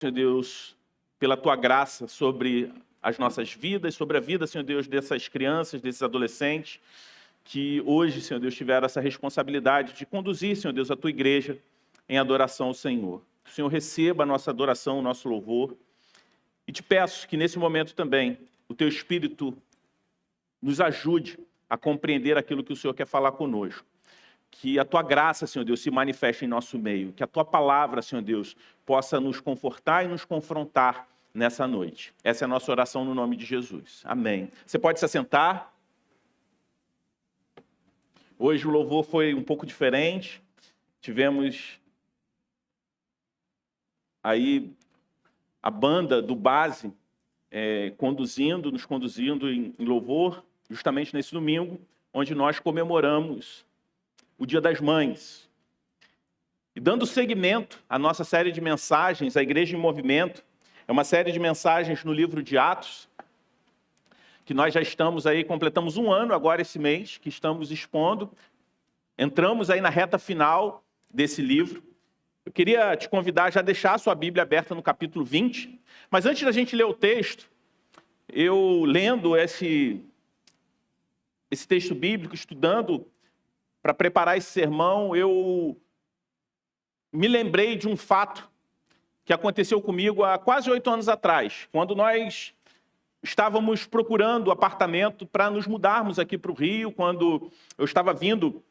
Senhor Deus, pela Tua graça sobre as nossas vidas, sobre a vida, Senhor Deus, dessas crianças, desses adolescentes, que hoje, Senhor Deus, tiveram essa responsabilidade de conduzir, Senhor Deus, a Tua igreja em adoração ao Senhor. Que o Senhor receba a nossa adoração, o nosso louvor. E te peço que nesse momento também o Teu Espírito nos ajude a compreender aquilo que o Senhor quer falar conosco. Que a Tua graça, Senhor Deus, se manifeste em nosso meio. Que a Tua palavra, Senhor Deus, possa nos confortar e nos confrontar nessa noite. Essa é a nossa oração no nome de Jesus. Amém. Você pode se assentar. Hoje o louvor foi um pouco diferente. Tivemos aí a banda do Base nos conduzindo em louvor, justamente nesse domingo, onde nós comemoramos o Dia das Mães. E dando seguimento à nossa série de mensagens, a Igreja em Movimento, é uma série de mensagens no livro de Atos, que nós já estamos aí, completamos um ano agora esse mês, que estamos expondo. Entramos aí na reta final desse livro. Eu queria te convidar a já deixar a sua Bíblia aberta no capítulo 20, mas antes da gente ler o texto, eu lendo esse texto bíblico, estudando para preparar esse sermão, eu me lembrei de um fato que aconteceu comigo há quase 8 anos atrás, quando nós estávamos procurando apartamento para nos mudarmos aqui para o Rio, quando eu estava vindo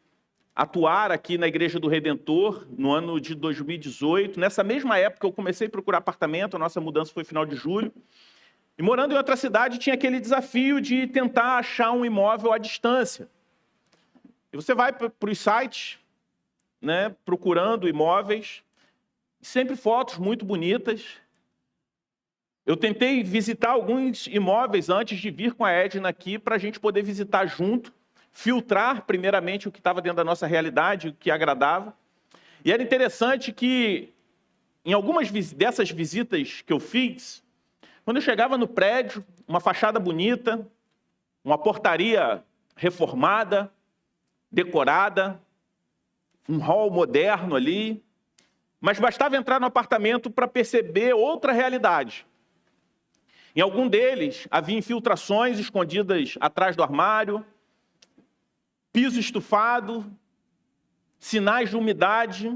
atuar aqui na Igreja do Redentor, no ano de 2018. Nessa mesma época eu comecei a procurar apartamento, a nossa mudança foi final de julho. E morando em outra cidade tinha aquele desafio de tentar achar um imóvel à distância. E você vai para os sites, né, procurando imóveis, sempre fotos muito bonitas. Eu tentei visitar alguns imóveis antes de vir com a Edna aqui para a gente poder visitar junto, filtrar primeiramente o que estava dentro da nossa realidade, o que agradava. E era interessante que em algumas dessas visitas que eu fiz, quando eu chegava no prédio, uma fachada bonita, uma portaria reformada, decorada, um hall moderno ali, mas bastava entrar no apartamento para perceber outra realidade. Em algum deles havia infiltrações escondidas atrás do armário, piso estufado, sinais de umidade.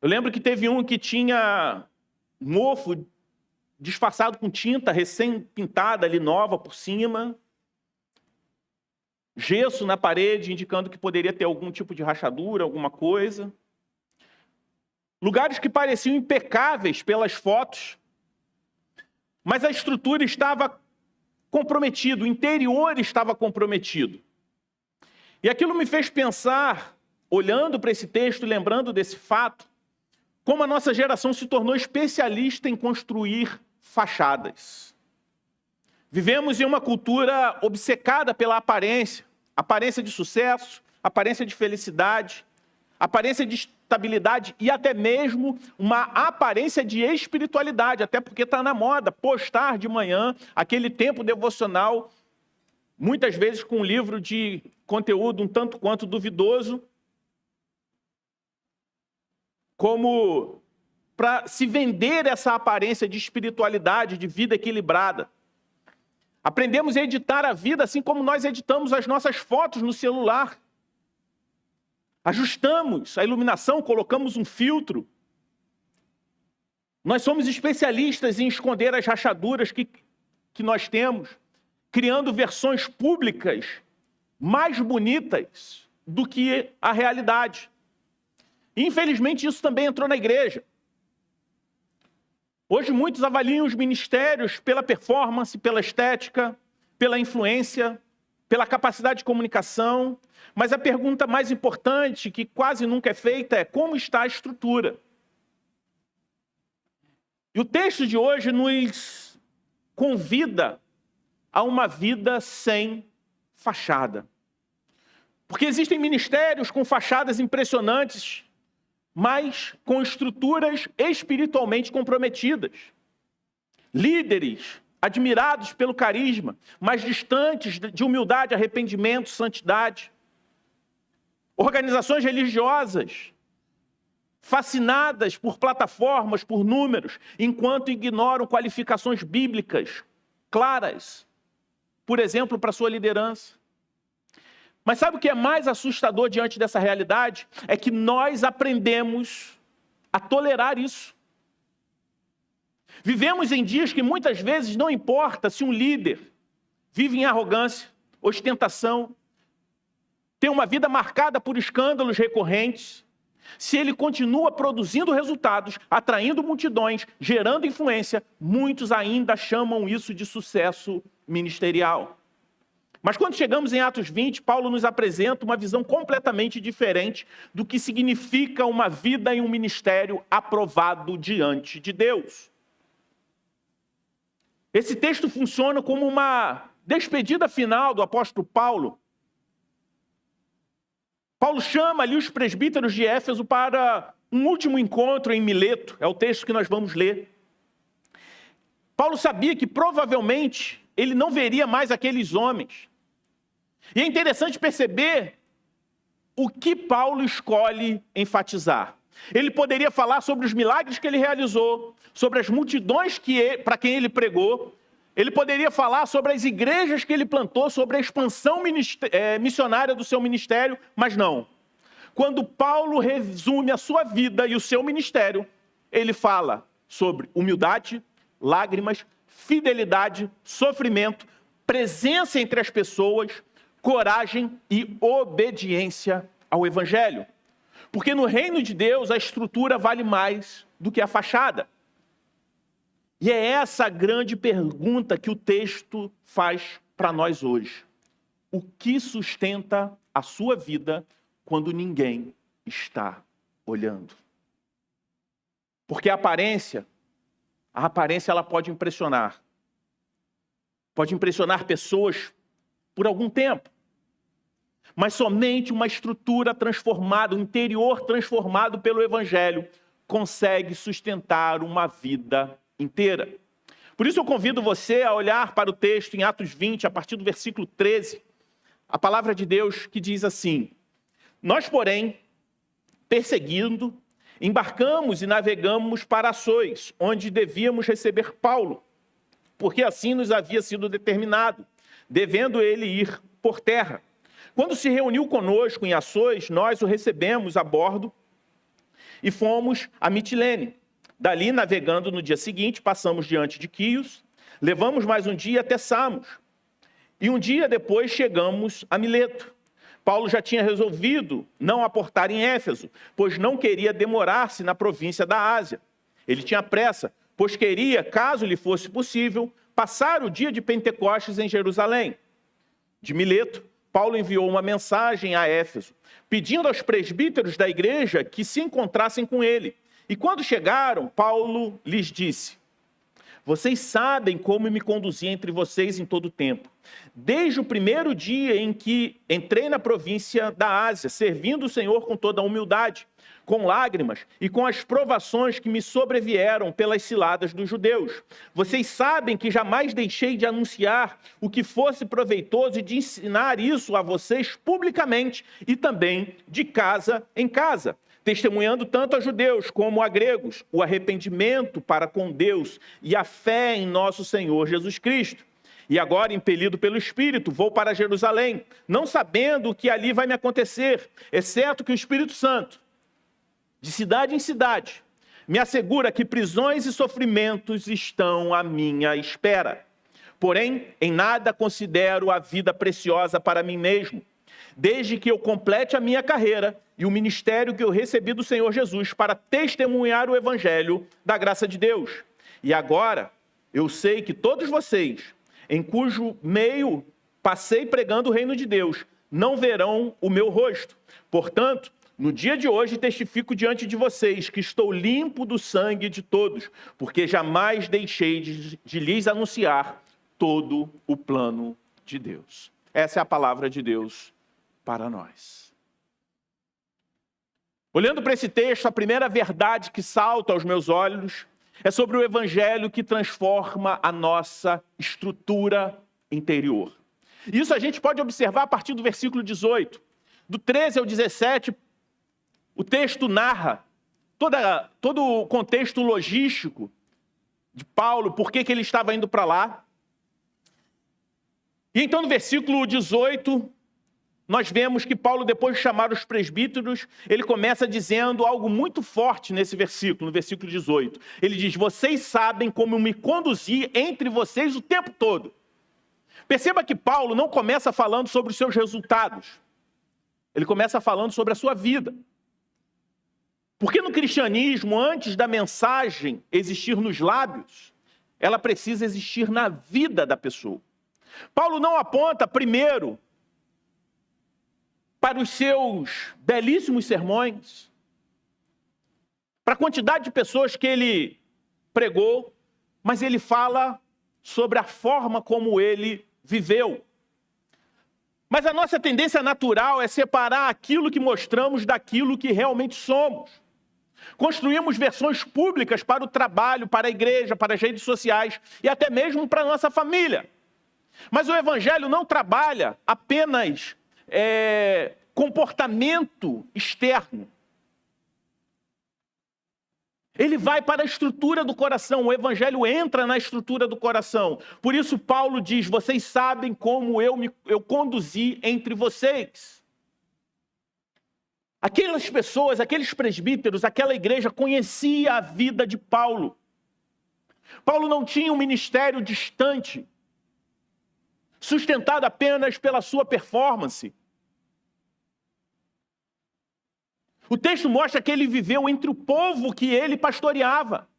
Eu lembro que teve um que tinha mofo disfarçado com tinta recém-pintada ali, nova por cima. Gesso na parede, indicando que poderia ter algum tipo de rachadura, alguma coisa. Lugares que pareciam impecáveis pelas fotos, mas a estrutura estava comprometida, o interior estava comprometido. E aquilo me fez pensar, olhando para esse texto e lembrando desse fato, como a nossa geração se tornou especialista em construir fachadas. Vivemos em uma cultura obcecada pela aparência, aparência de sucesso, aparência de felicidade, aparência de estabilidade e até mesmo uma aparência de espiritualidade, até porque está na moda postar de manhã aquele tempo devocional, muitas vezes com um livro de conteúdo um tanto quanto duvidoso, como para se vender essa aparência de espiritualidade, de vida equilibrada. Aprendemos a editar a vida assim como nós editamos as nossas fotos no celular. Ajustamos a iluminação, colocamos um filtro. Nós somos especialistas em esconder as rachaduras que nós temos, criando versões públicas mais bonitas do que a realidade. E, infelizmente, isso também entrou na igreja. Hoje, muitos avaliam os ministérios pela performance, pela estética, pela influência, pela capacidade de comunicação, mas a pergunta mais importante, que quase nunca é feita, é como está a estrutura? E o texto de hoje nos convida a uma vida sem fachada. Porque existem ministérios com fachadas impressionantes, mas com estruturas espiritualmente comprometidas. Líderes admirados pelo carisma, mas distantes de humildade, arrependimento, santidade. Organizações religiosas fascinadas por plataformas, por números, enquanto ignoram qualificações bíblicas claras, por exemplo, para sua liderança. Mas sabe o que é mais assustador diante dessa realidade? É que nós aprendemos a tolerar isso. Vivemos em dias que muitas vezes não importa se um líder vive em arrogância, ostentação, tem uma vida marcada por escândalos recorrentes, se ele continua produzindo resultados, atraindo multidões, gerando influência, muitos ainda chamam isso de sucesso ministerial. Mas quando chegamos em Atos 20, Paulo nos apresenta uma visão completamente diferente do que significa uma vida em um ministério aprovado diante de Deus. Esse texto funciona como uma despedida final do apóstolo Paulo. Paulo chama ali os presbíteros de Éfeso para um último encontro em Mileto, é o texto que nós vamos ler. Paulo sabia que provavelmente ele não veria mais aqueles homens. E é interessante perceber o que Paulo escolhe enfatizar. Ele poderia falar sobre os milagres que ele realizou, sobre as multidões para quem ele pregou. Ele poderia falar sobre as igrejas que ele plantou, sobre a expansão missionária do seu ministério, mas não. Quando Paulo resume a sua vida e o seu ministério, ele fala sobre humildade, lágrimas, fidelidade, sofrimento, presença entre as pessoas, coragem e obediência ao Evangelho. Porque no reino de Deus a estrutura vale mais do que a fachada. E é essa a grande pergunta que o texto faz para nós hoje. O que sustenta a sua vida quando ninguém está olhando? Porque a aparência ela pode impressionar. Pode impressionar pessoas por algum tempo. Mas somente uma estrutura transformada, um interior transformado pelo Evangelho, consegue sustentar uma vida inteira. Por isso eu convido você a olhar para o texto em Atos 20, a partir do versículo 13, a palavra de Deus que diz assim: nós, porém, perseguindo, embarcamos e navegamos para Assôis, onde devíamos receber Paulo, porque assim nos havia sido determinado, devendo ele ir por terra. Quando se reuniu conosco em Assôis, nós o recebemos a bordo e fomos a Mitilene. Dali, navegando no dia seguinte, passamos diante de Quios, levamos mais um dia até Samos. E um dia depois chegamos a Mileto. Paulo já tinha resolvido não aportar em Éfeso, pois não queria demorar-se na província da Ásia. Ele tinha pressa, pois queria, caso lhe fosse possível, passar o dia de Pentecostes em Jerusalém. De Mileto, Paulo enviou uma mensagem a Éfeso, pedindo aos presbíteros da igreja que se encontrassem com ele. E quando chegaram, Paulo lhes disse: vocês sabem como me conduzi entre vocês em todo o tempo, desde o primeiro dia em que entrei na província da Ásia, servindo o Senhor com toda a humildade, com lágrimas e com as provações que me sobrevieram pelas ciladas dos judeus. Vocês sabem que jamais deixei de anunciar o que fosse proveitoso e de ensinar isso a vocês publicamente e também de casa em casa, testemunhando tanto a judeus como a gregos o arrependimento para com Deus e a fé em nosso Senhor Jesus Cristo. E agora, impelido pelo Espírito, vou para Jerusalém, não sabendo o que ali vai me acontecer, exceto que o Espírito Santo, de cidade em cidade, me assegura que prisões e sofrimentos estão à minha espera. Porém, em nada considero a vida preciosa para mim mesmo, desde que eu complete a minha carreira e o ministério que eu recebi do Senhor Jesus para testemunhar o Evangelho da graça de Deus. E agora, eu sei que todos vocês, em cujo meio passei pregando o reino de Deus, não verão o meu rosto. Portanto, no dia de hoje testifico diante de vocês que estou limpo do sangue de todos, porque jamais deixei de lhes anunciar todo o plano de Deus. Essa é a palavra de Deus para nós. Olhando para esse texto, a primeira verdade que salta aos meus olhos é sobre o Evangelho que transforma a nossa estrutura interior. Isso a gente pode observar a partir do versículo 18. Do 13 ao 17, o texto narra todo o contexto logístico de Paulo, por que ele estava indo para lá. E então no versículo 18, nós vemos que Paulo, depois de chamar os presbíteros, ele começa dizendo algo muito forte nesse versículo, no versículo 18. Ele diz: vocês sabem como eu me conduzi entre vocês o tempo todo. Perceba que Paulo não começa falando sobre os seus resultados. Ele começa falando sobre a sua vida. Porque no cristianismo, antes da mensagem existir nos lábios, ela precisa existir na vida da pessoa. Paulo não aponta primeiro para os seus belíssimos sermões, para a quantidade de pessoas que ele pregou, mas ele fala sobre a forma como ele viveu. Mas a nossa tendência natural é separar aquilo que mostramos daquilo que realmente somos. Construímos versões públicas para o trabalho, para a igreja, para as redes sociais e até mesmo para a nossa família. Mas o Evangelho não trabalha apenas comportamento externo. Ele vai para a estrutura do coração, o Evangelho entra na estrutura do coração. Por isso Paulo diz: vocês sabem como eu conduzi entre vocês. Aquelas pessoas, aqueles presbíteros, aquela igreja conhecia a vida de Paulo. Paulo não tinha um ministério distante, sustentado apenas pela sua performance. O texto mostra que ele viveu entre o povo que ele pastoreava.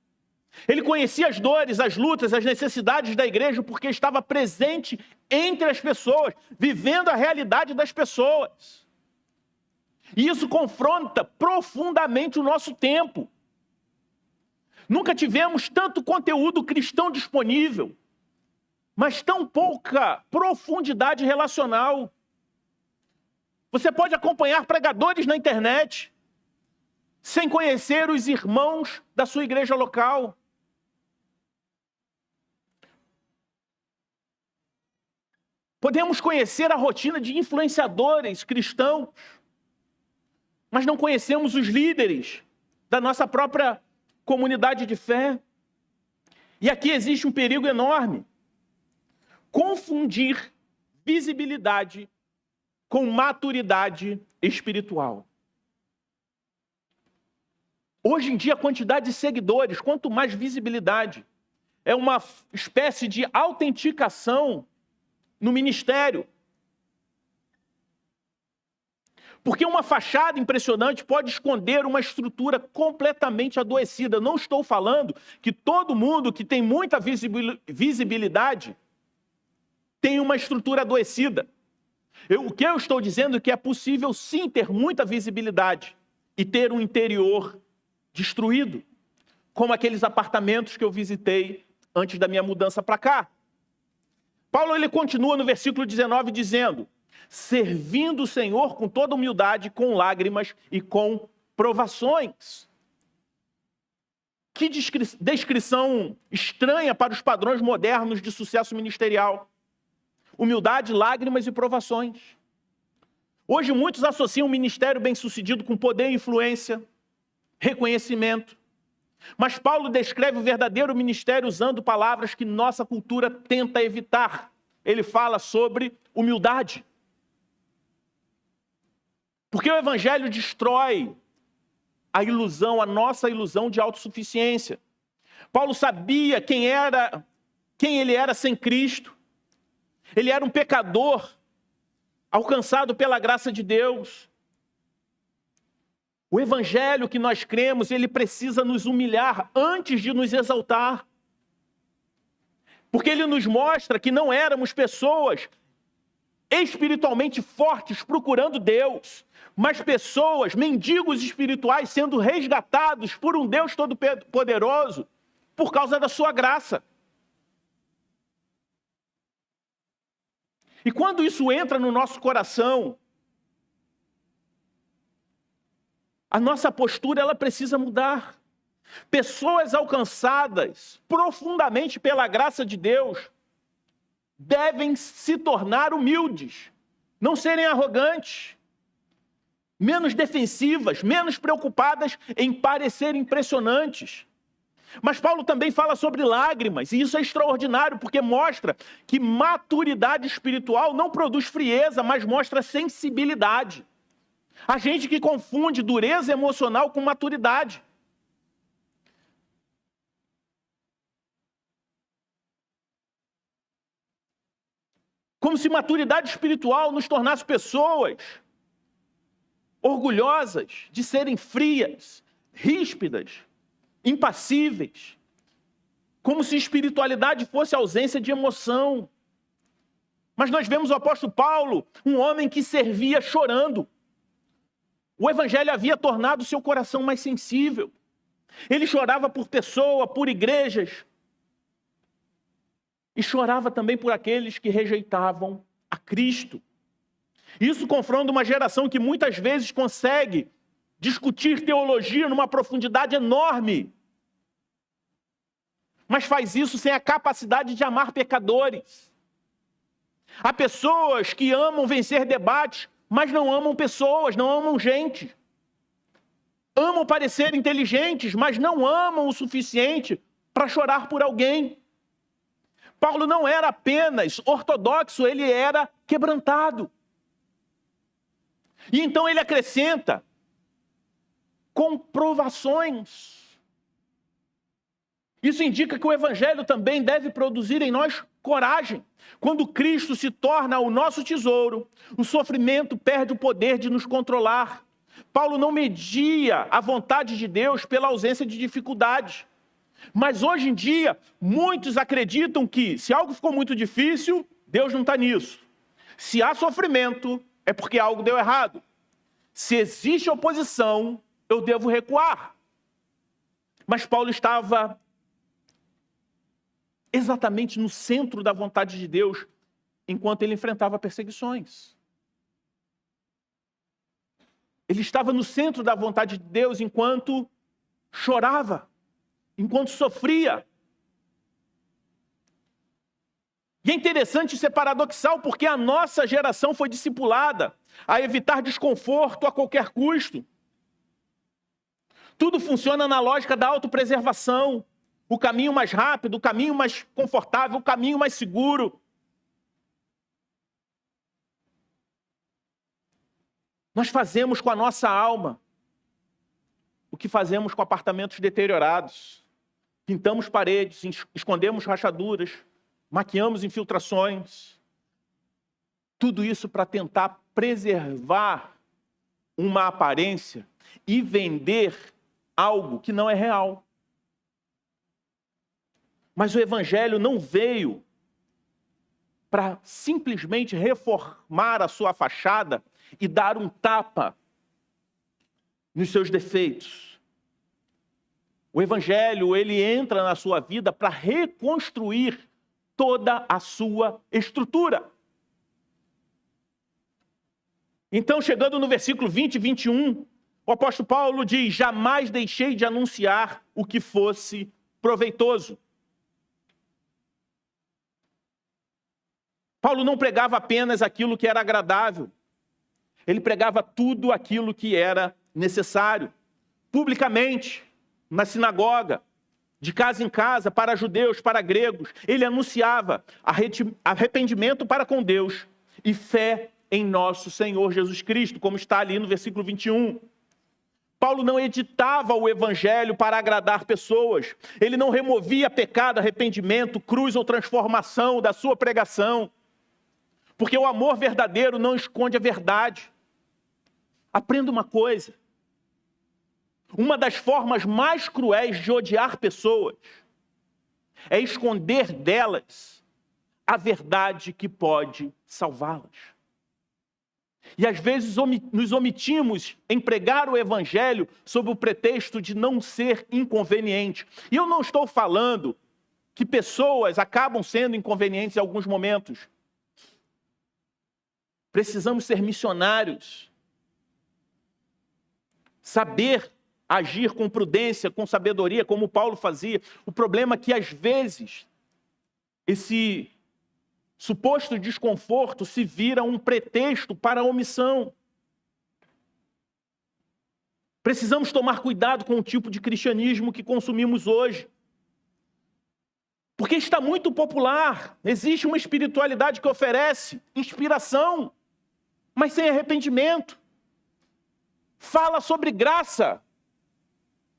Ele conhecia as dores, as lutas, as necessidades da igreja, porque estava presente entre as pessoas, vivendo a realidade das pessoas. E isso confronta profundamente o nosso tempo. Nunca tivemos tanto conteúdo cristão disponível, mas tão pouca profundidade relacional. Você pode acompanhar pregadores na internet, sem conhecer os irmãos da sua igreja local. Podemos conhecer a rotina de influenciadores cristãos, mas não conhecemos os líderes da nossa própria comunidade de fé. E aqui existe um perigo enorme: confundir visibilidade com maturidade espiritual. Hoje em dia, a quantidade de seguidores, quanto mais visibilidade, é uma espécie de autenticação no ministério. Porque uma fachada impressionante pode esconder uma estrutura completamente adoecida. Não estou falando que todo mundo que tem muita visibilidade tem uma estrutura adoecida. O que eu estou dizendo é que é possível sim ter muita visibilidade e ter um interior destruído, como aqueles apartamentos que eu visitei antes da minha mudança para cá. Paulo ele continua no versículo 19 dizendo: servindo o Senhor com toda humildade, com lágrimas e com provações. Que descrição estranha para os padrões modernos de sucesso ministerial. Humildade, lágrimas e provações. Hoje muitos associam o ministério bem-sucedido com poder e influência, reconhecimento. Mas Paulo descreve o verdadeiro ministério usando palavras que nossa cultura tenta evitar. Ele fala sobre humildade. Porque o Evangelho destrói a ilusão, a nossa ilusão de autossuficiência. Paulo sabia quem ele era sem Cristo. Ele era um pecador, alcançado pela graça de Deus. O Evangelho que nós cremos, ele precisa nos humilhar antes de nos exaltar. Porque ele nos mostra que não éramos pessoas espiritualmente fortes procurando Deus, mas pessoas, mendigos espirituais, sendo resgatados por um Deus todo-poderoso por causa da sua graça. E quando isso entra no nosso coração, a nossa postura ela precisa mudar. Pessoas alcançadas profundamente pela graça de Deus devem se tornar humildes, não serem arrogantes, menos defensivas, menos preocupadas em parecer impressionantes. Mas Paulo também fala sobre lágrimas, e isso é extraordinário, porque mostra que maturidade espiritual não produz frieza, mas mostra sensibilidade. Há gente que confunde dureza emocional com maturidade. Como se maturidade espiritual nos tornasse pessoas orgulhosas de serem frias, ríspidas, impassíveis. Como se espiritualidade fosse ausência de emoção. Mas nós vemos o apóstolo Paulo, um homem que servia chorando. O evangelho havia tornado seu coração mais sensível. Ele chorava por pessoa, por igrejas. E chorava também por aqueles que rejeitavam a Cristo. Isso confronta uma geração que muitas vezes consegue discutir teologia numa profundidade enorme, mas faz isso sem a capacidade de amar pecadores. Há pessoas que amam vencer debates, mas não amam pessoas, não amam gente. Amam parecer inteligentes, mas não amam o suficiente para chorar por alguém. Paulo não era apenas ortodoxo, ele era quebrantado. E então ele acrescenta comprovações. Isso indica que o evangelho também deve produzir em nós coragem. Quando Cristo se torna o nosso tesouro, o sofrimento perde o poder de nos controlar. Paulo não media a vontade de Deus pela ausência de dificuldades. Mas hoje em dia, muitos acreditam que se algo ficou muito difícil, Deus não está nisso. Se há sofrimento, é porque algo deu errado. Se existe oposição, eu devo recuar. Mas Paulo estava exatamente no centro da vontade de Deus, enquanto ele enfrentava perseguições. Ele estava no centro da vontade de Deus enquanto chorava, enquanto sofria. E é interessante ser paradoxal, porque a nossa geração foi discipulada a evitar desconforto a qualquer custo. Tudo funciona na lógica da autopreservação. O caminho mais rápido, o caminho mais confortável, o caminho mais seguro. Nós fazemos com a nossa alma o que fazemos com apartamentos deteriorados. Pintamos paredes, escondemos rachaduras, maquiamos infiltrações. Tudo isso para tentar preservar uma aparência e vender algo que não é real. Mas o evangelho não veio para simplesmente reformar a sua fachada e dar um tapa nos seus defeitos. O evangelho, ele entra na sua vida para reconstruir toda a sua estrutura. Então, chegando no versículo 20 e 21, o apóstolo Paulo diz: jamais deixei de anunciar o que fosse proveitoso. Paulo não pregava apenas aquilo que era agradável. Ele pregava tudo aquilo que era necessário. Publicamente, na sinagoga, de casa em casa, para judeus, para gregos. Ele anunciava arrependimento para com Deus e fé em nosso Senhor Jesus Cristo, como está ali no versículo 21. Paulo não editava o evangelho para agradar pessoas. Ele não removia pecado, arrependimento, cruz ou transformação da sua pregação. Porque o amor verdadeiro não esconde a verdade. Aprenda uma coisa. Uma das formas mais cruéis de odiar pessoas é esconder delas a verdade que pode salvá-las. E às vezes nos omitimos em pregar o evangelho sob o pretexto de não ser inconveniente. E eu não estou falando que pessoas acabam sendo inconvenientes em alguns momentos. Precisamos ser missionários. Saber agir com prudência, com sabedoria, como Paulo fazia. O problema é que, às vezes, esse suposto desconforto se vira um pretexto para a omissão. Precisamos tomar cuidado com o tipo de cristianismo que consumimos hoje. Porque está muito popular. Existe uma espiritualidade que oferece inspiração, mas sem arrependimento. Fala sobre graça,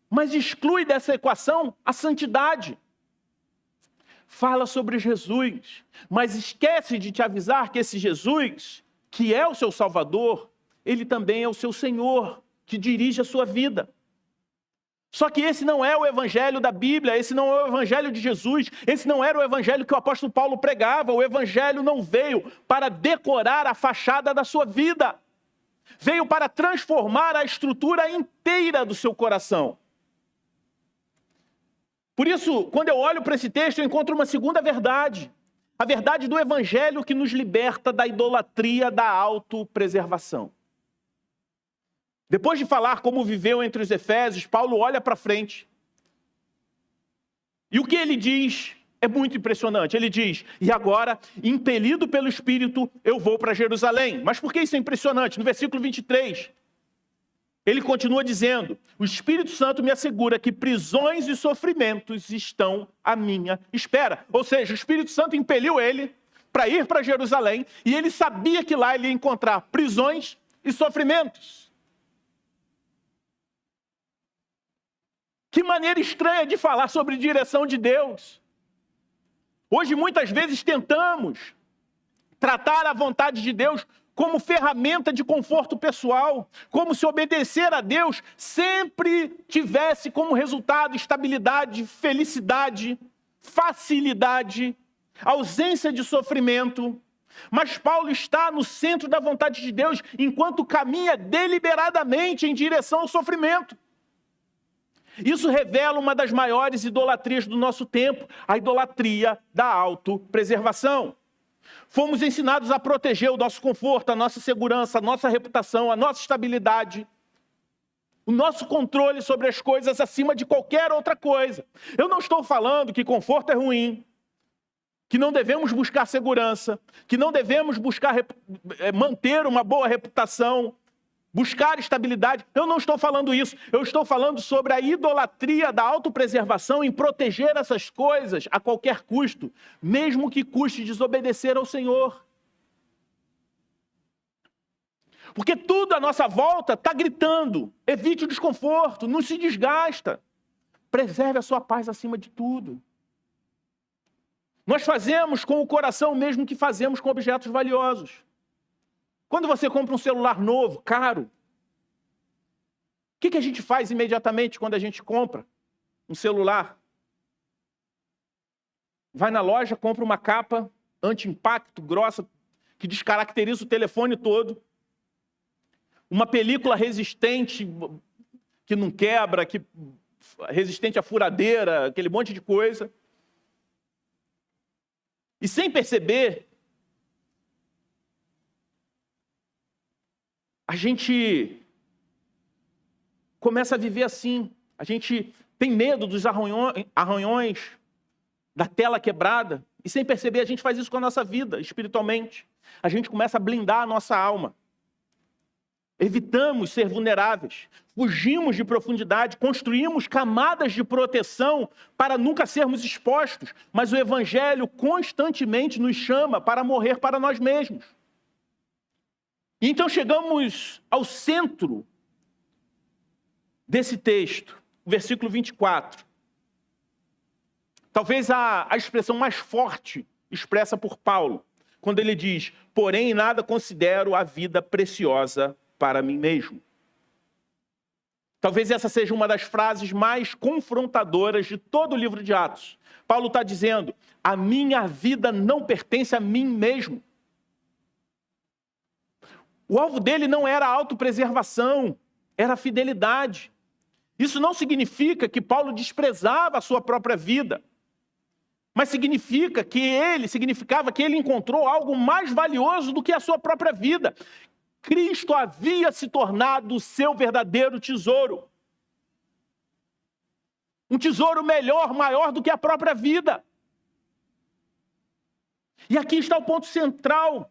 mas exclui dessa equação a santidade. Fala sobre Jesus, mas esquece de te avisar que esse Jesus, que é o seu Salvador, ele também é o seu Senhor, que dirige a sua vida. Só que esse não é o evangelho da Bíblia, esse não é o evangelho de Jesus, esse não era o evangelho que o apóstolo Paulo pregava. O evangelho não veio para decorar a fachada da sua vida. Veio para transformar a estrutura inteira do seu coração. Por isso, quando eu olho para esse texto, eu encontro uma segunda verdade. A verdade do evangelho que nos liberta da idolatria da autopreservação. Depois de falar como viveu entre os efésios, Paulo olha para frente. E o que ele diz é muito impressionante. Ele diz, e agora, impelido pelo Espírito, eu vou para Jerusalém. Mas por que isso é impressionante? No versículo 23, ele continua dizendo, o Espírito Santo me assegura que prisões e sofrimentos estão à minha espera. Ou seja, o Espírito Santo impeliu ele para ir para Jerusalém, e ele sabia que lá ele ia encontrar prisões e sofrimentos. Que maneira estranha de falar sobre direção de Deus. Hoje, muitas vezes, tentamos tratar a vontade de Deus como ferramenta de conforto pessoal, como se obedecer a Deus sempre tivesse como resultado estabilidade, felicidade, facilidade, ausência de sofrimento. Mas Paulo está no centro da vontade de Deus enquanto caminha deliberadamente em direção ao sofrimento. Isso revela uma das maiores idolatrias do nosso tempo, a idolatria da autopreservação. Fomos ensinados a proteger o nosso conforto, a nossa segurança, a nossa reputação, a nossa estabilidade, o nosso controle sobre as coisas acima de qualquer outra coisa. Eu não estou falando que conforto é ruim, que não devemos buscar segurança, que não devemos buscar manter uma boa reputação, buscar estabilidade. Eu não estou falando isso. Eu estou falando sobre a idolatria da autopreservação em proteger essas coisas a qualquer custo, mesmo que custe desobedecer ao Senhor. Porque tudo à nossa volta está gritando, evite o desconforto, não se desgasta. Preserve a sua paz acima de tudo. Nós fazemos com o coração o mesmo que fazemos com objetos valiosos. Quando você compra um celular novo, caro, o que a gente faz imediatamente quando a gente compra um celular? Vai na loja, compra uma capa anti-impacto, grossa, que descaracteriza o telefone todo. Uma película resistente, que não quebra, resistente à furadeira, aquele monte de coisa. E sem perceber, a gente começa a viver assim. A gente tem medo dos arranhões, da tela quebrada. E sem perceber, a gente faz isso com a nossa vida, espiritualmente. A gente começa a blindar a nossa alma. Evitamos ser vulneráveis. Fugimos de profundidade. Construímos camadas de proteção para nunca sermos expostos. Mas o Evangelho constantemente nos chama para morrer para nós mesmos. Então chegamos ao centro desse texto, versículo 24. Talvez a expressão mais forte expressa por Paulo, quando ele diz, porém em nada considero a vida preciosa para mim mesmo. Talvez essa seja uma das frases mais confrontadoras de todo o livro de Atos. Paulo está dizendo, a minha vida não pertence a mim mesmo. O alvo dele não era a autopreservação, era a fidelidade. Isso não significa que Paulo desprezava a sua própria vida, mas significava que ele encontrou algo mais valioso do que a sua própria vida. Cristo havia se tornado o seu verdadeiro tesouro. Um tesouro melhor, maior do que a própria vida. E aqui está o ponto central.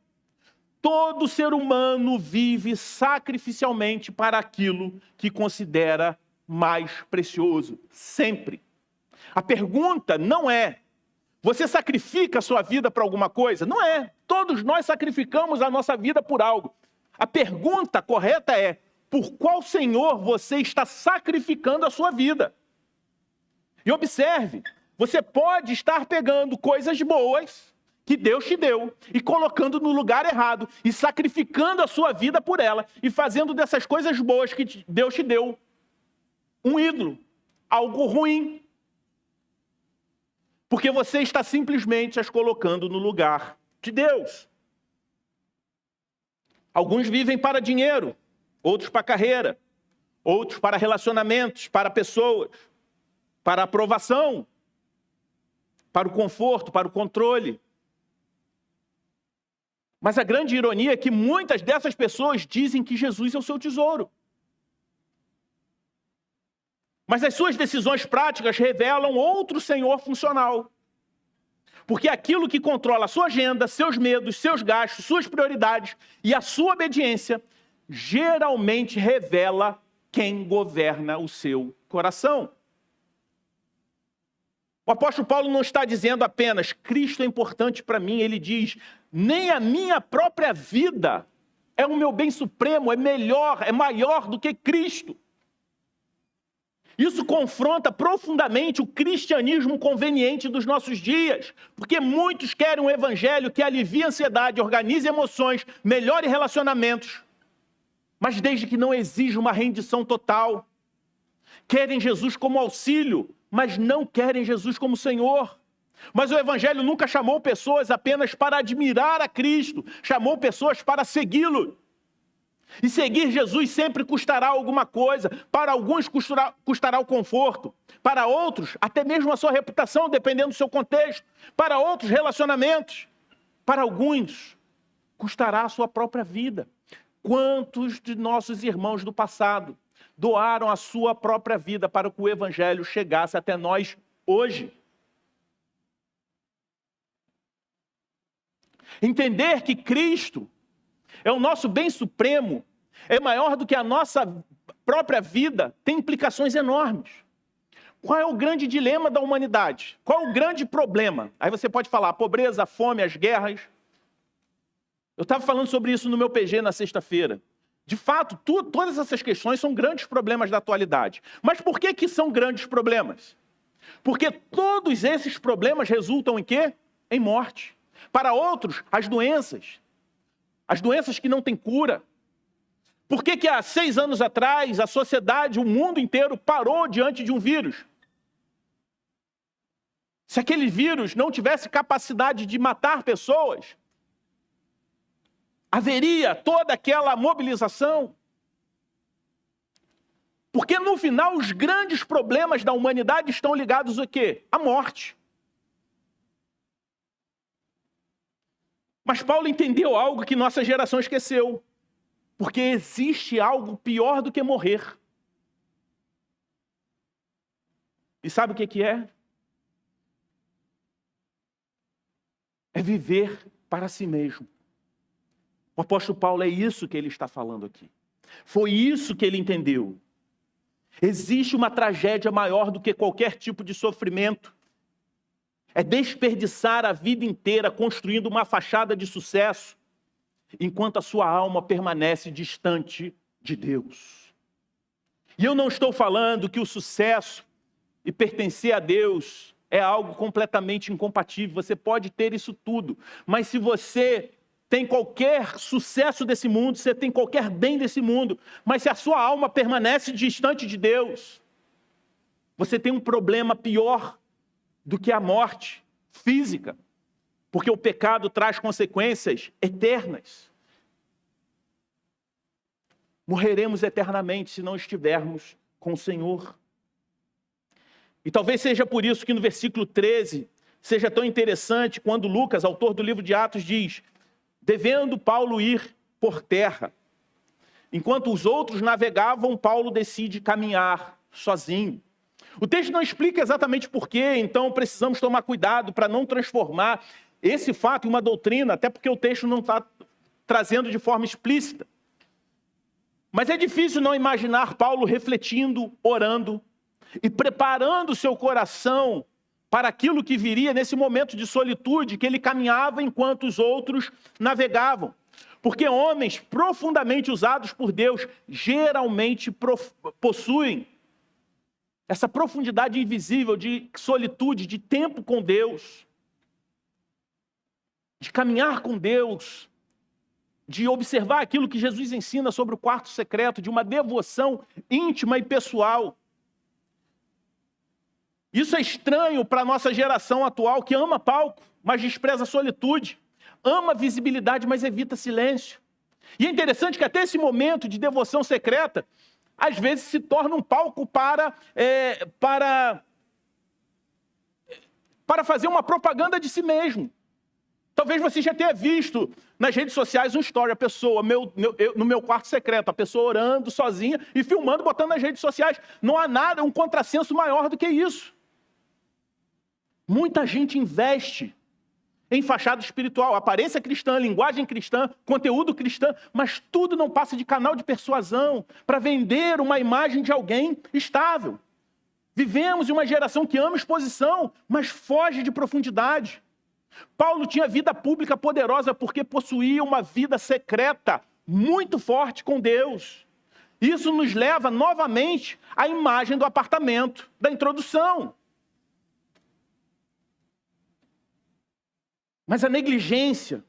Todo ser humano vive sacrificialmente para aquilo que considera mais precioso, sempre. A pergunta não é: você sacrifica a sua vida para alguma coisa? Não é. Todos nós sacrificamos a nossa vida por algo. A pergunta correta é: por qual Senhor você está sacrificando a sua vida? E observe, você pode estar pegando coisas boas que Deus te deu e colocando no lugar errado e sacrificando a sua vida por ela e fazendo dessas coisas boas que Deus te deu um ídolo, algo ruim. Porque você está simplesmente as colocando no lugar de Deus. Alguns vivem para dinheiro, outros para carreira, outros para relacionamentos, para pessoas, para aprovação, para o conforto, para o controle. Mas a grande ironia é que muitas dessas pessoas dizem que Jesus é o seu tesouro. Mas as suas decisões práticas revelam outro senhor funcional. Porque aquilo que controla a sua agenda, seus medos, seus gastos, suas prioridades e a sua obediência, geralmente revela quem governa o seu coração. O apóstolo Paulo não está dizendo apenas, Cristo é importante para mim, ele diz, nem a minha própria vida é o meu bem supremo, é melhor, é maior do que Cristo. Isso confronta profundamente o cristianismo conveniente dos nossos dias, porque muitos querem um evangelho que alivie a ansiedade, organize emoções, melhore relacionamentos, mas desde que não exija uma rendição total. Querem Jesus como auxílio, mas não querem Jesus como Senhor. Mas o Evangelho nunca chamou pessoas apenas para admirar a Cristo, chamou pessoas para segui-lo. E seguir Jesus sempre custará alguma coisa. Para alguns custará o conforto, para outros até mesmo a sua reputação, dependendo do seu contexto, para outros relacionamentos, para alguns custará a sua própria vida. Quantos de nossos irmãos do passado doaram a sua própria vida para que o Evangelho chegasse até nós hoje? Entender que Cristo é o nosso bem supremo, é maior do que a nossa própria vida, tem implicações enormes. Qual é o grande dilema da humanidade? Qual é o grande problema? Aí você pode falar a pobreza, a fome, as guerras. Eu estava falando sobre isso no meu PG na sexta-feira. De fato, todas essas questões são grandes problemas da atualidade. Mas por que são grandes problemas? Porque todos esses problemas resultam em quê? Em morte. Para outros, as doenças que não têm cura. Por que há 6 anos atrás a sociedade, o mundo inteiro parou diante de um vírus? Se aquele vírus não tivesse capacidade de matar pessoas, haveria toda aquela mobilização. Porque no final os grandes problemas da humanidade estão ligados a quê? À morte. Mas Paulo entendeu algo que nossa geração esqueceu. Porque existe algo pior do que morrer. E sabe o que é? É viver para si mesmo. O apóstolo Paulo é isso que ele está falando aqui. Foi isso que ele entendeu. Existe uma tragédia maior do que qualquer tipo de sofrimento. É desperdiçar a vida inteira construindo uma fachada de sucesso, enquanto a sua alma permanece distante de Deus. E eu não estou falando que o sucesso e pertencer a Deus é algo completamente incompatível. Você pode ter isso tudo, mas se você tem qualquer sucesso desse mundo, você tem qualquer bem desse mundo, mas se a sua alma permanece distante de Deus, você tem um problema pior do que a morte física, porque o pecado traz consequências eternas. Morreremos eternamente se não estivermos com o Senhor. E talvez seja por isso que no versículo 13 seja tão interessante quando Lucas, autor do livro de Atos, diz: devendo Paulo ir por terra, enquanto os outros navegavam, Paulo decide caminhar sozinho. O texto não explica exatamente por quê, então precisamos tomar cuidado para não transformar esse fato em uma doutrina, até porque o texto não está trazendo de forma explícita. Mas é difícil não imaginar Paulo refletindo, orando e preparando seu coração para aquilo que viria nesse momento de solitude que ele caminhava enquanto os outros navegavam. Porque homens profundamente usados por Deus geralmente possuem essa profundidade invisível de solitude, de tempo com Deus, de caminhar com Deus, de observar aquilo que Jesus ensina sobre o quarto secreto, de uma devoção íntima e pessoal. Isso é estranho para a nossa geração atual, que ama palco, mas despreza a solitude. Ama visibilidade, mas evita silêncio. E é interessante que até esse momento de devoção secreta, às vezes se torna um palco para fazer uma propaganda de si mesmo. Talvez você já tenha visto nas redes sociais um story, a pessoa, no meu quarto secreto, a pessoa orando sozinha e filmando, botando nas redes sociais. Não há nada, um contrassenso maior do que isso. Muita gente investe em fachada espiritual, aparência cristã, linguagem cristã, conteúdo cristão, mas tudo não passa de canal de persuasão para vender uma imagem de alguém estável. Vivemos em uma geração que ama exposição, mas foge de profundidade. Paulo tinha vida pública poderosa porque possuía uma vida secreta muito forte com Deus. Isso nos leva novamente à imagem do apartamento, da introdução. Mas a negligência,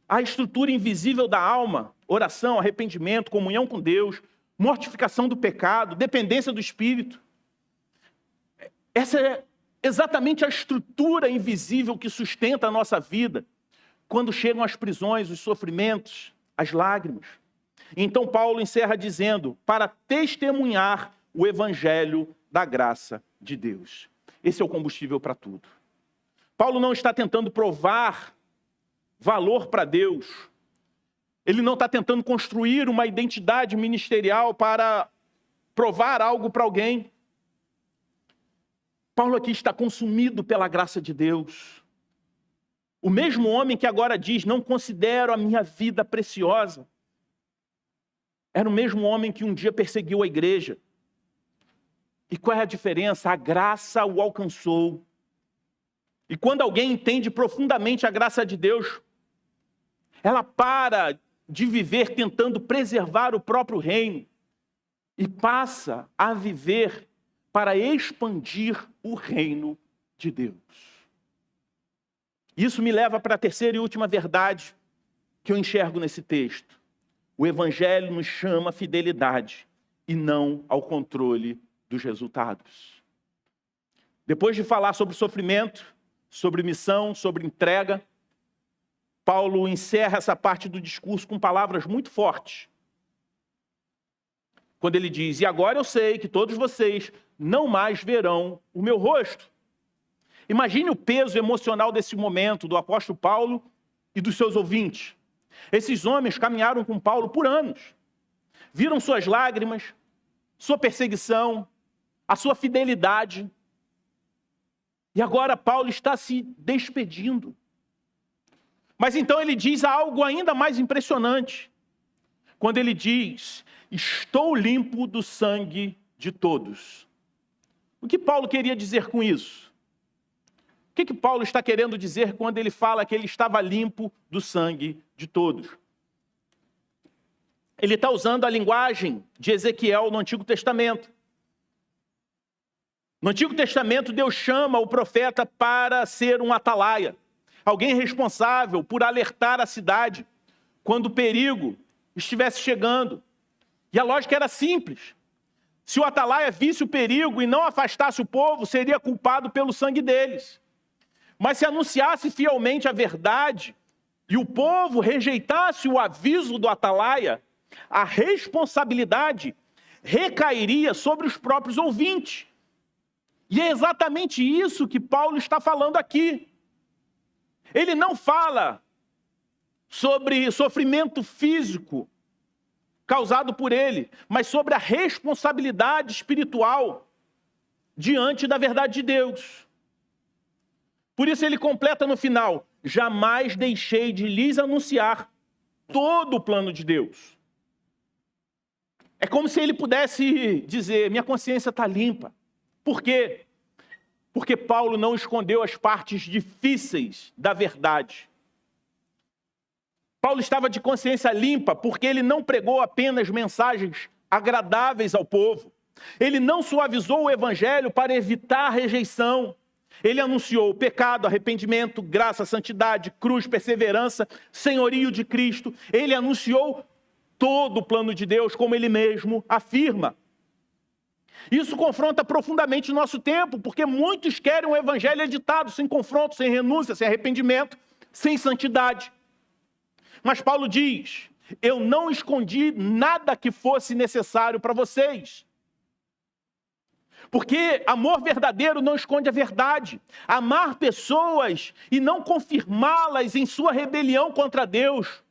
a estrutura invisível da alma, oração, arrependimento, comunhão com Deus, mortificação do pecado, dependência do Espírito, essa é exatamente a estrutura invisível que sustenta a nossa vida quando chegam as prisões, os sofrimentos, as lágrimas. Então Paulo encerra dizendo, para testemunhar o evangelho da graça de Deus. Esse é o combustível para tudo. Paulo não está tentando provar valor para Deus. Ele não está tentando construir uma identidade ministerial para provar algo para alguém. Paulo aqui está consumido pela graça de Deus. O mesmo homem que agora diz, não considero a minha vida preciosa, era o mesmo homem que um dia perseguiu a igreja. E qual é a diferença? A graça o alcançou. E quando alguém entende profundamente a graça de Deus, ela para de viver tentando preservar o próprio reino e passa a viver para expandir o reino de Deus. Isso me leva para a terceira e última verdade que eu enxergo nesse texto. O Evangelho nos chama à fidelidade e não ao controle dos resultados. Depois de falar sobre sofrimento, sobre missão, sobre entrega, Paulo encerra essa parte do discurso com palavras muito fortes. Quando ele diz, e agora eu sei que todos vocês não mais verão o meu rosto. Imagine o peso emocional desse momento do apóstolo Paulo e dos seus ouvintes. Esses homens caminharam com Paulo por anos. Viram suas lágrimas, sua perseguição, a sua fidelidade. E agora Paulo está se despedindo. Mas então ele diz algo ainda mais impressionante. Quando ele diz, estou limpo do sangue de todos. O que Paulo queria dizer com isso? O que Paulo está querendo dizer quando ele fala que ele estava limpo do sangue de todos? Ele está usando a linguagem de Ezequiel no Antigo Testamento. No Antigo Testamento, Deus chama o profeta para ser um atalaia, alguém responsável por alertar a cidade quando o perigo estivesse chegando. E a lógica era simples. Se o atalaia visse o perigo e não afastasse o povo, seria culpado pelo sangue deles. Mas se anunciasse fielmente a verdade e o povo rejeitasse o aviso do atalaia, a responsabilidade recairia sobre os próprios ouvintes. E é exatamente isso que Paulo está falando aqui. Ele não fala sobre sofrimento físico causado por ele, mas sobre a responsabilidade espiritual diante da verdade de Deus. Por isso ele completa no final, jamais deixei de lhes anunciar todo o plano de Deus. É como se ele pudesse dizer, minha consciência está limpa. Por quê? Porque Paulo não escondeu as partes difíceis da verdade. Paulo estava de consciência limpa porque ele não pregou apenas mensagens agradáveis ao povo. Ele não suavizou o evangelho para evitar a rejeição. Ele anunciou pecado, arrependimento, graça, santidade, cruz, perseverança, senhorio de Cristo. Ele anunciou todo o plano de Deus, como ele mesmo afirma. Isso confronta profundamente o nosso tempo, porque muitos querem um evangelho editado, sem confronto, sem renúncia, sem arrependimento, sem santidade. Mas Paulo diz, eu não escondi nada que fosse necessário para vocês. Porque amor verdadeiro não esconde a verdade. Amar pessoas e não confirmá-las em sua rebelião contra Deus,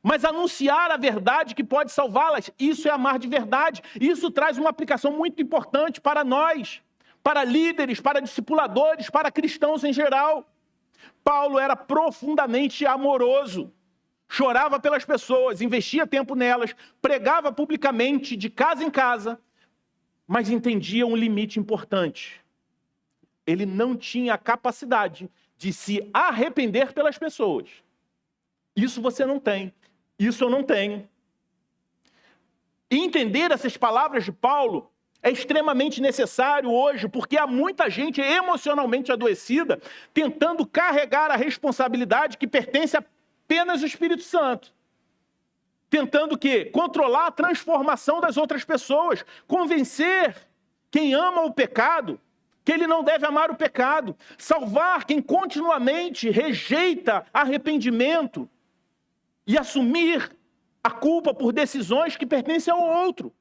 mas anunciar a verdade que pode salvá-las, isso é amar de verdade. Isso traz uma aplicação muito importante para nós, para líderes, para discipuladores, para cristãos em geral. Paulo era profundamente amoroso, chorava pelas pessoas, investia tempo nelas, pregava publicamente de casa em casa, mas entendia um limite importante. Ele não tinha a capacidade de se arrepender pelas pessoas. Isso você não tem. Isso eu não tenho. E entender essas palavras de Paulo é extremamente necessário hoje, porque há muita gente emocionalmente adoecida tentando carregar a responsabilidade que pertence apenas ao Espírito Santo. Tentando o quê? Controlar a transformação das outras pessoas, convencer quem ama o pecado que ele não deve amar o pecado, salvar quem continuamente rejeita arrependimento e assumir a culpa por decisões que pertencem ao outro.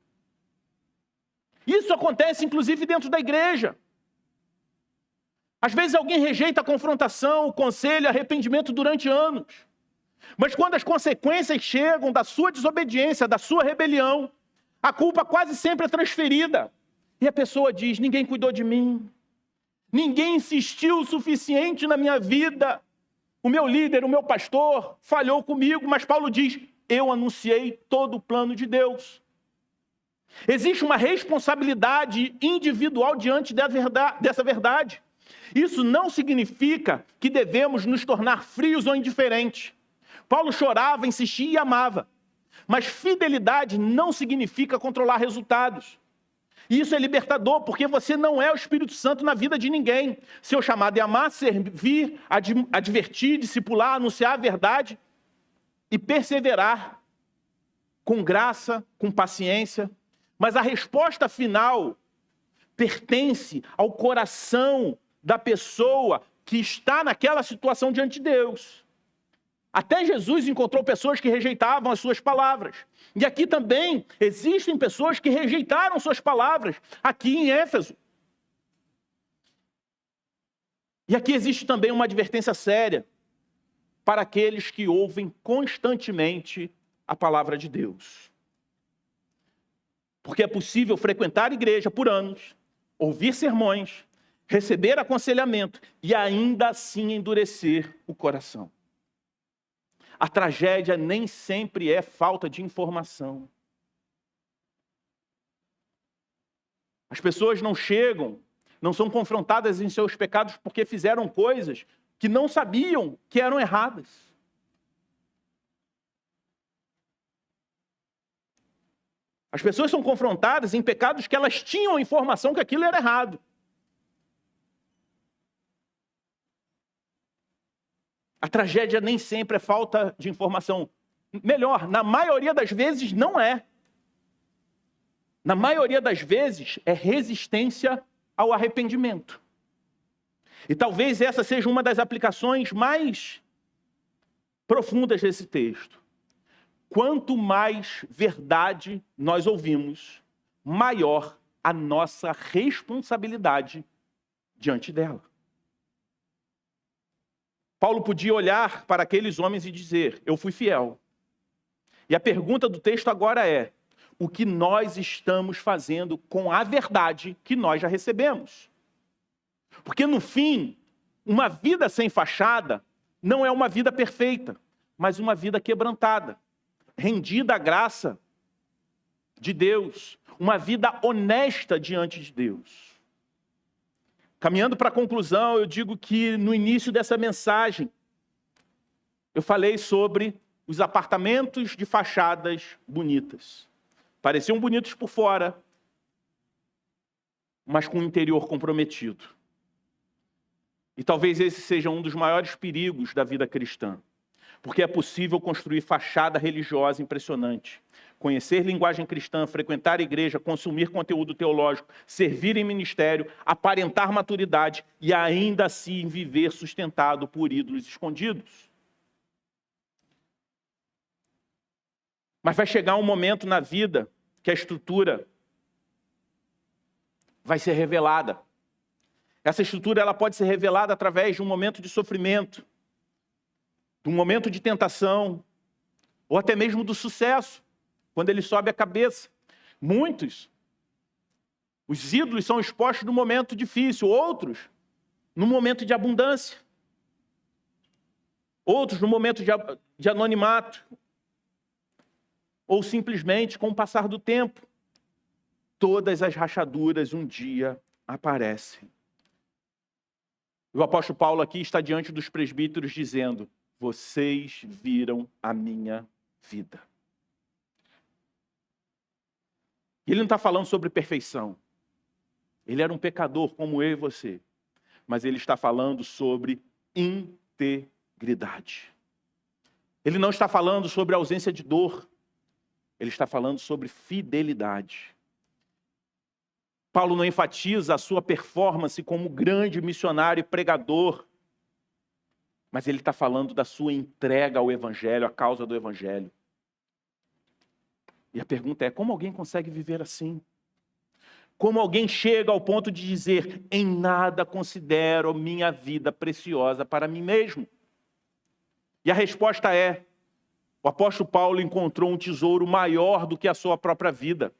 Isso acontece inclusive dentro da igreja. Às vezes alguém rejeita a confrontação, o conselho, arrependimento durante anos. Mas quando as consequências chegam da sua desobediência, da sua rebelião, a culpa quase sempre é transferida. E a pessoa diz, ninguém cuidou de mim. Ninguém insistiu o suficiente na minha vida. O meu líder, o meu pastor, falhou comigo, mas Paulo diz, eu anunciei todo o plano de Deus. Existe uma responsabilidade individual diante dessa verdade. Isso não significa que devemos nos tornar frios ou indiferentes. Paulo chorava, insistia e amava. Mas fidelidade não significa controlar resultados. E isso é libertador, porque você não é o Espírito Santo na vida de ninguém. Seu chamado é amar, servir, advertir, discipular, anunciar a verdade e perseverar com graça, com paciência. Mas a resposta final pertence ao coração da pessoa que está naquela situação diante de Deus. Até Jesus encontrou pessoas que rejeitavam as suas palavras. E aqui também existem pessoas que rejeitaram suas palavras, aqui em Éfeso. E aqui existe também uma advertência séria para aqueles que ouvem constantemente a palavra de Deus. Porque é possível frequentar a igreja por anos, ouvir sermões, receber aconselhamento e ainda assim endurecer o coração. A tragédia nem sempre é falta de informação. As pessoas não chegam, não são confrontadas em seus pecados porque fizeram coisas que não sabiam que eram erradas. As pessoas são confrontadas em pecados que elas tinham a informação que aquilo era errado. A tragédia nem sempre é falta de informação. Melhor, na maioria das vezes não é. Na maioria das vezes é resistência ao arrependimento. E talvez essa seja uma das aplicações mais profundas desse texto. Quanto mais verdade nós ouvimos, maior a nossa responsabilidade diante dela. Paulo podia olhar para aqueles homens e dizer, eu fui fiel. E a pergunta do texto agora é, o que nós estamos fazendo com a verdade que nós já recebemos? Porque no fim, uma vida sem fachada não é uma vida perfeita. mas uma vida quebrantada, rendida à graça de Deus, uma vida honesta diante de Deus. Caminhando para a conclusão, eu digo que no início dessa mensagem, eu falei sobre os apartamentos de fachadas bonitas. Pareciam bonitos por fora, mas com o interior comprometido. E talvez esse seja um dos maiores perigos da vida cristã. Porque é possível construir fachada religiosa impressionante, conhecer linguagem cristã, frequentar a igreja, consumir conteúdo teológico, servir em ministério, aparentar maturidade e ainda assim viver sustentado por ídolos escondidos. Mas vai chegar um momento na vida que a estrutura vai ser revelada. Essa estrutura ela pode ser revelada através de um momento de sofrimento, de um momento de tentação, ou até mesmo do sucesso, quando ele sobe a cabeça. Muitos, os ídolos são expostos no momento difícil, outros no momento de abundância, outros no momento de anonimato, ou simplesmente com o passar do tempo. Todas as rachaduras um dia aparecem. O apóstolo Paulo aqui está diante dos presbíteros dizendo: vocês viram a minha vida. Ele não está falando sobre perfeição. Ele era um pecador como eu e você. Mas ele está falando sobre integridade. Ele não está falando sobre ausência de dor. Ele está falando sobre fidelidade. Paulo não enfatiza a sua performance como grande missionário e pregador, mas ele está falando da sua entrega ao Evangelho, à causa do Evangelho. E a pergunta é, como alguém consegue viver assim? Como alguém chega ao ponto de dizer, em nada considero minha vida preciosa para mim mesmo? E a resposta é, o apóstolo Paulo encontrou um tesouro maior do que a sua própria vida.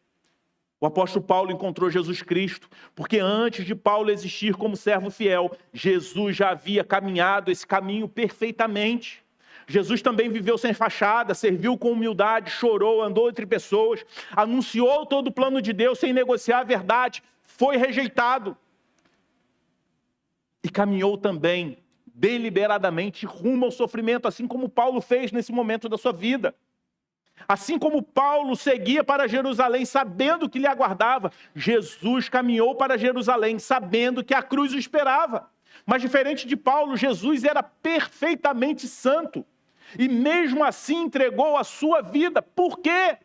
O apóstolo Paulo encontrou Jesus Cristo, porque antes de Paulo existir como servo fiel, Jesus já havia caminhado esse caminho perfeitamente. Jesus também viveu sem fachada, serviu com humildade, chorou, andou entre pessoas, anunciou todo o plano de Deus sem negociar a verdade, foi rejeitado. E caminhou também deliberadamente rumo ao sofrimento, assim como Paulo fez nesse momento da sua vida. Assim como Paulo seguia para Jerusalém sabendo que lhe aguardava, Jesus caminhou para Jerusalém sabendo que a cruz o esperava. Mas diferente de Paulo, Jesus era perfeitamente santo. E mesmo assim entregou a sua vida. Por quê?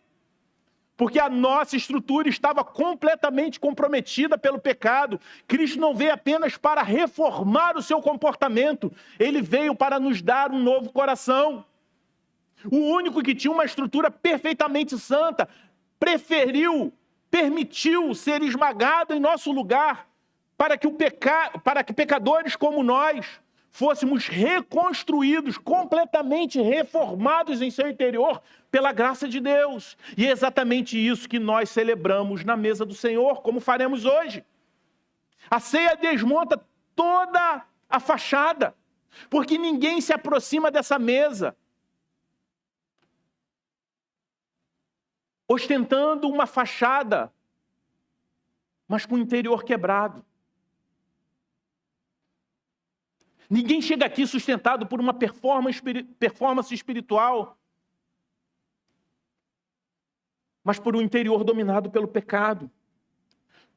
Porque a nossa estrutura estava completamente comprometida pelo pecado. Cristo não veio apenas para reformar o seu comportamento. Ele veio para nos dar um novo coração. O único que tinha uma estrutura perfeitamente santa, permitiu ser esmagado em nosso lugar, para que pecadores como nós fôssemos reconstruídos, completamente reformados em seu interior, pela graça de Deus. E é exatamente isso que nós celebramos na mesa do Senhor, como faremos hoje. A ceia desmonta toda a fachada, porque ninguém se aproxima dessa mesa ostentando uma fachada, mas com o interior quebrado. Ninguém chega aqui sustentado por uma performance espiritual, mas por um interior dominado pelo pecado.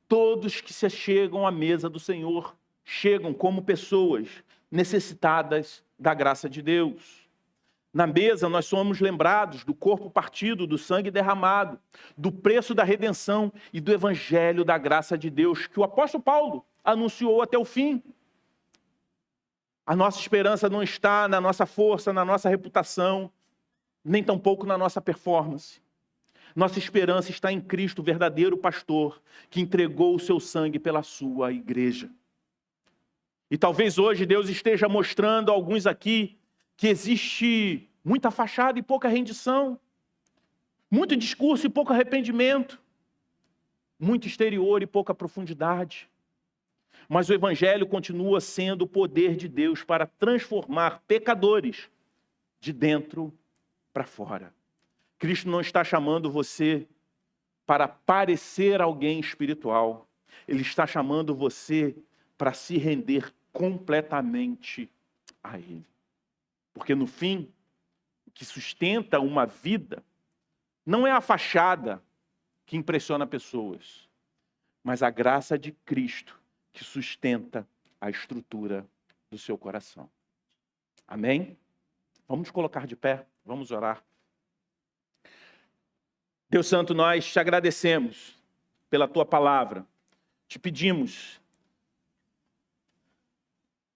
Todos que se chegam à mesa do Senhor chegam como pessoas necessitadas da graça de Deus. Na mesa nós somos lembrados do corpo partido, do sangue derramado, do preço da redenção e do evangelho da graça de Deus que o apóstolo Paulo anunciou até o fim. A nossa esperança não está na nossa força, na nossa reputação, nem tampouco na nossa performance. Nossa esperança está em Cristo, o verdadeiro pastor, que entregou o seu sangue pela sua igreja. E talvez hoje Deus esteja mostrando a alguns aqui que existe muita fachada e pouca rendição, muito discurso e pouco arrependimento, muito exterior e pouca profundidade. Mas o Evangelho continua sendo o poder de Deus para transformar pecadores de dentro para fora. Cristo não está chamando você para parecer alguém espiritual. Ele está chamando você para se render completamente a Ele. Porque no fim, o que sustenta uma vida não é a fachada que impressiona pessoas, mas a graça de Cristo que sustenta a estrutura do seu coração. Amém? Vamos nos colocar de pé, vamos orar. Deus Santo, nós te agradecemos pela Tua palavra. Te pedimos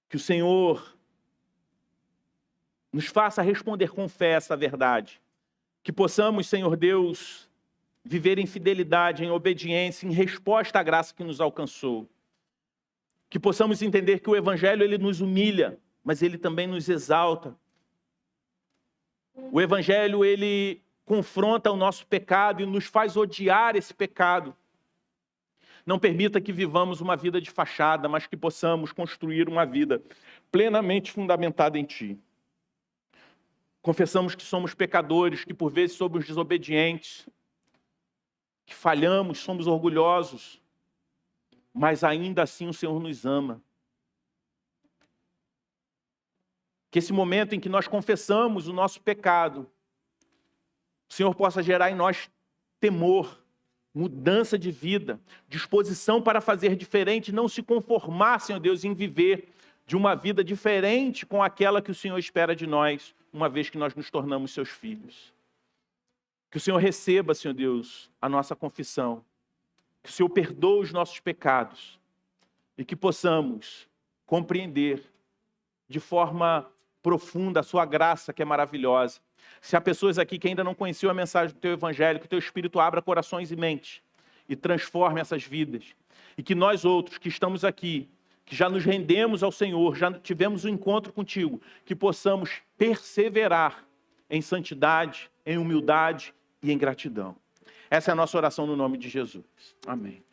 que o Senhor nos faça responder com fé essa verdade. Que possamos, Senhor Deus, viver em fidelidade, em obediência, em resposta à graça que nos alcançou. Que possamos entender que o Evangelho ele nos humilha, mas ele também nos exalta. O Evangelho ele confronta o nosso pecado e nos faz odiar esse pecado. Não permita que vivamos uma vida de fachada, mas que possamos construir uma vida plenamente fundamentada em Ti. Confessamos que somos pecadores, que por vezes somos desobedientes, que falhamos, somos orgulhosos, mas ainda assim o Senhor nos ama. Que esse momento em que nós confessamos o nosso pecado, o Senhor possa gerar em nós temor, mudança de vida, disposição para fazer diferente, não se conformar, Senhor Deus, em viver de uma vida diferente com aquela que o Senhor espera de nós, uma vez que nós nos tornamos seus filhos. Que o Senhor receba, Senhor Deus, a nossa confissão, que o Senhor perdoe os nossos pecados e que possamos compreender de forma profunda a sua graça, que é maravilhosa. Se há pessoas aqui que ainda não conheciam a mensagem do Teu Evangelho, que o Teu Espírito abra corações e mentes e transforme essas vidas. E que nós outros que estamos aqui, que já nos rendemos ao Senhor, já tivemos um encontro contigo, que possamos perseverar em santidade, em humildade e em gratidão. Essa é a nossa oração no nome de Jesus. Amém.